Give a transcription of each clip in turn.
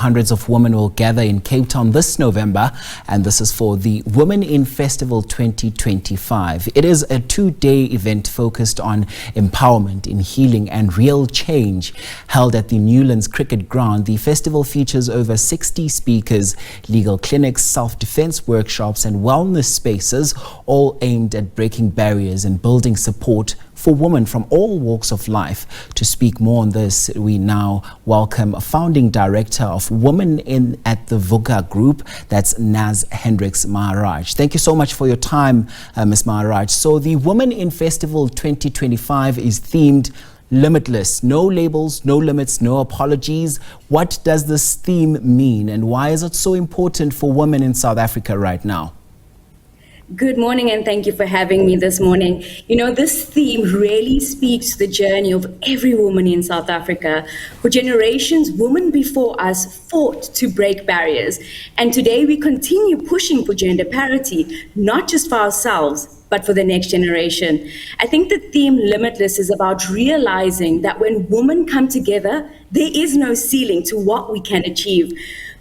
Hundreds of women will gather in Cape Town this November, and this is for the WomenIN Festival 2025. It is a two-day event focused on empowerment in healing and real change. Held at the Newlands Cricket Ground, the festival features over 60 speakers, legal clinics, self-defense workshops and wellness spaces, all aimed at breaking barriers and building support for women from all walks of life. To speak more on this, we now welcome Founding Director of WomenIN at the VUKA Group, that's Naz Fredericks Maharaj. Thank you so much for your time, Ms. Maharaj. So the WomenIN Festival 2025 is themed Limitless. No labels, no limits, no apologies. What does this theme mean, and why is it so important for women in South Africa right now? Good morning, and thank you for having me this morning. You know, this theme really speaks to the journey of every woman in South Africa. For generations, women before us fought to break barriers. And today we continue pushing for gender parity, not just for ourselves, but for the next generation. I think the theme Limitless is about realizing that when women come together, there is no ceiling to what we can achieve.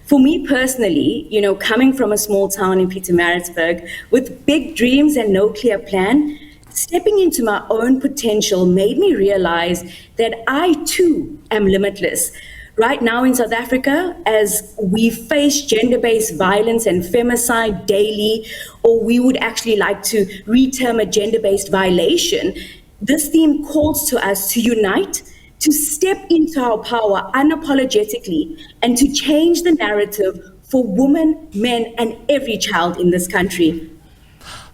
For me personally, you know, coming from a small town in Pietermaritzburg with big dreams and no clear plan, stepping into my own potential made me realize that I too am limitless. Right now in South Africa, as we face gender-based violence and femicide daily, or we would actually like to re-term a gender-based violation, this theme calls to us to unite, to step into our power unapologetically, and to change the narrative for women, men, and every child in this country.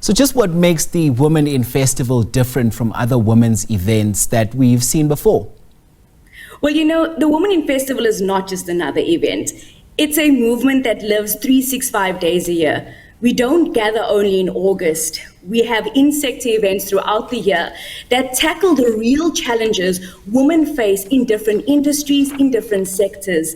So just what makes the WomenIN Festival different from other women's events that we've seen before? Well, you know, the WomenIN Festival is not just another event. It's a movement that lives 365 days a year. We don't gather only in August. We have in-sector events throughout the year that tackle the real challenges women face in different industries, in different sectors.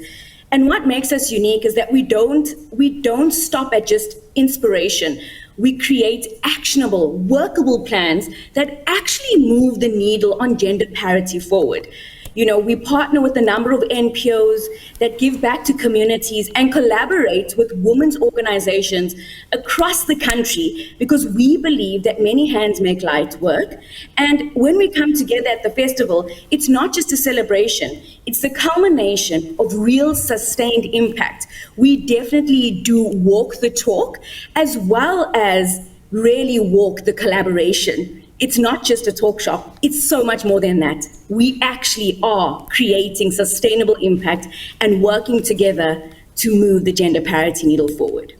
And what makes us unique is that we don't stop at just inspiration. We create actionable, workable plans that actually move the needle on gender parity forward. You know, we partner with a number of NPOs that give back to communities and collaborate with women's organizations across the country because we believe that many hands make light work. And when we come together at the festival, it's not just a celebration, it's the culmination of real sustained impact. We definitely do walk the talk as well as really walk the collaboration. It's not just a talk shop, it's so much more than that. We actually are creating sustainable impact and working together to move the gender parity needle forward.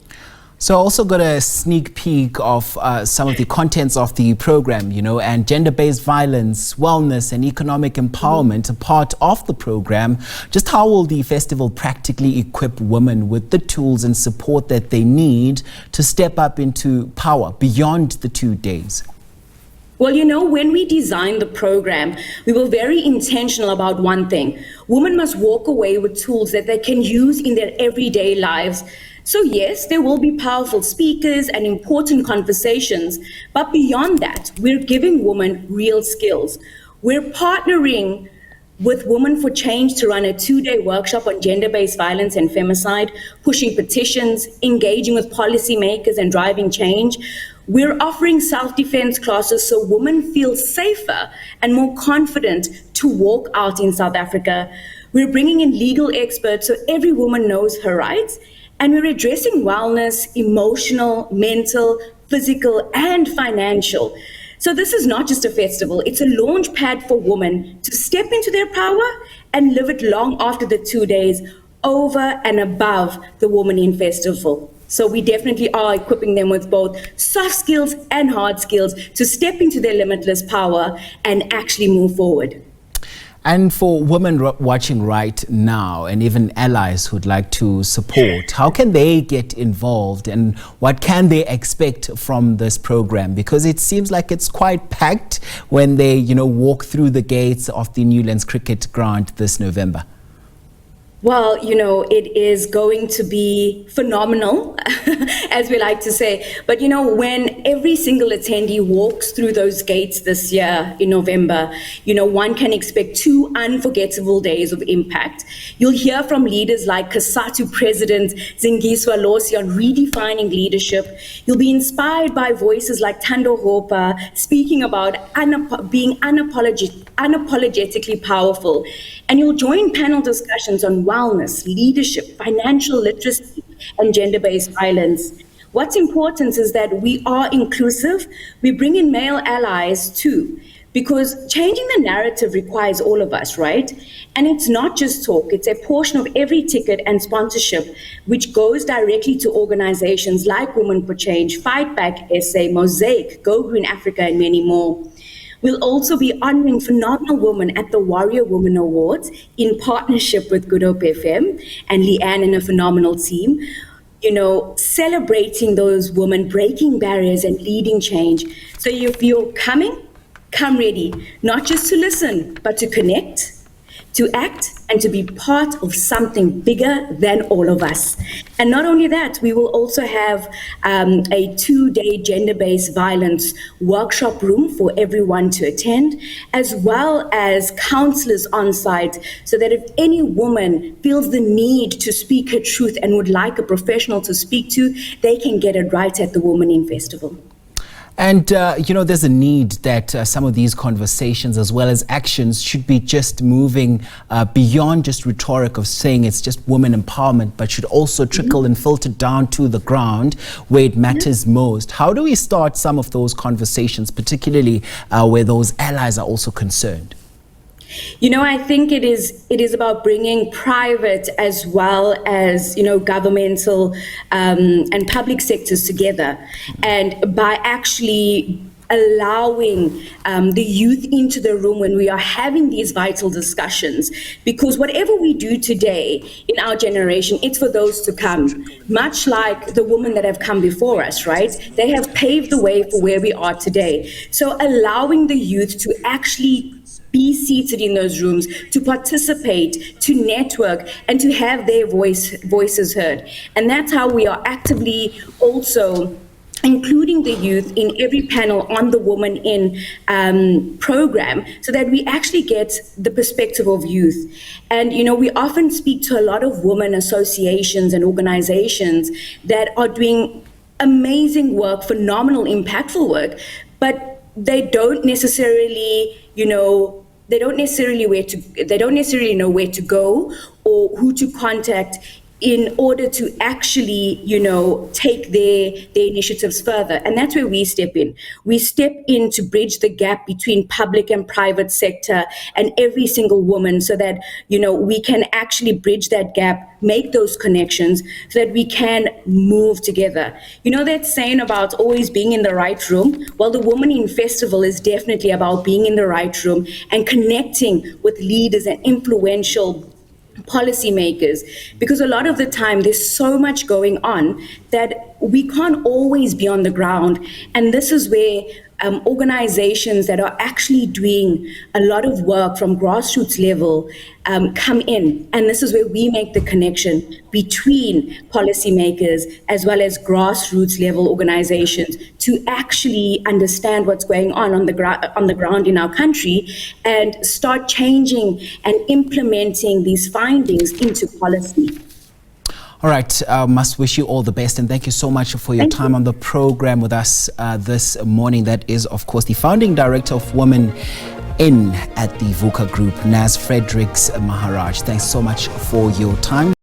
So I also got a sneak peek of some of the contents of the program, you know, and gender-based violence, wellness and economic empowerment are part of the program. Just how will the festival practically equip women with the tools and support that they need to step up into power beyond the 2 days? Well, you know, when we designed the program, we were very intentional about one thing. Women must walk away with tools that they can use in their everyday lives. So yes, there will be powerful speakers and important conversations, but beyond that, we're giving women real skills. We're partnering with Women for Change to run a 2-day workshop on gender-based violence and femicide, pushing petitions, engaging with policymakers and driving change. We're offering self-defense classes so women feel safer and more confident to walk out in South Africa. We're bringing in legal experts so every woman knows her rights. And we're addressing wellness, emotional, mental, physical, and financial. So this is not just a festival, it's a launch pad for women to step into their power and live it long after the 2 days, over and above the WomenIN Festival. So we definitely are equipping them with both soft skills and hard skills to step into their limitless power and actually move forward. And for women watching right now, and even allies who'd like to support, how can they get involved and what can they expect from this program? Because it seems like it's quite packed when they, you know, walk through the gates of the Newlands Cricket Ground this November. Well, it is going to be phenomenal, as we like to say. But, when every single attendee walks through those gates this year in November, one can expect 2 unforgettable days of impact. You'll hear from leaders like COSATU President Zingiswa Losi on redefining leadership. You'll be inspired by voices like Thando Hopa speaking about being unapologetically powerful. And you'll join panel discussions on wellness, leadership, financial literacy, and gender-based violence. What's important is that we are inclusive. We bring in male allies too, because changing the narrative requires all of us, right? And it's not just talk, it's a portion of every ticket and sponsorship which goes directly to organizations like Women for Change, Fight Back SA, Mosaic, Go Green Africa, and many more. We'll also be honoring phenomenal women at the Warrior Women Awards in partnership with Good Hope FM and Leanne and a phenomenal team. Celebrating those women, breaking barriers and leading change. So if you're coming, come ready, not just to listen, but to connect, to act, and to be part of something bigger than all of us. And not only that, we will also have a 2-day gender-based violence workshop room for everyone to attend, as well as counselors on site, so that if any woman feels the need to speak her truth and would like a professional to speak to, they can get it right at the WomenIN Festival. And, there's a need that some of these conversations as well as actions should be just moving beyond just rhetoric of saying it's just women empowerment, but should also trickle and filter down to the ground where it matters most. How do we start some of those conversations, particularly where those allies are also concerned? I think it is about bringing private as well as, governmental and public sectors together. And by actually allowing the youth into the room when we are having these vital discussions, because whatever we do today in our generation, it's for those to come, much like the women that have come before us, right? They have paved the way for where we are today. So allowing the youth to actually be seated in those rooms, to participate, to network, and to have their voices heard. And that's how we are actively also including the youth in every panel on the WomenIN program, so that we actually get the perspective of youth. And, we often speak to a lot of women associations and organizations that are doing amazing work, phenomenal, impactful work, but they don't necessarily, they don't necessarily know where to go or who to contact in order to actually, take their initiatives further. And that's where we step in. We step in to bridge the gap between public and private sector and every single woman, so that, we can actually bridge that gap, make those connections, so that we can move together. That saying about always being in the right room? Well, the WomenIN Festival is definitely about being in the right room and connecting with leaders and influential policymakers, because a lot of the time there's so much going on that we can't always be on the ground. And this is where organizations that are actually doing a lot of work from grassroots level come in. And this is where we make the connection between policymakers as well as grassroots level organizations to actually understand what's going on the ground in our country and start changing and implementing these findings into policy. All right, must wish you all the best, and thank you so much for your time on the program with us this morning. That is, of course, the Founding Director of WomenIN at the VUKA Group, Naz Fredericks Maharaj. Thanks so much for your time.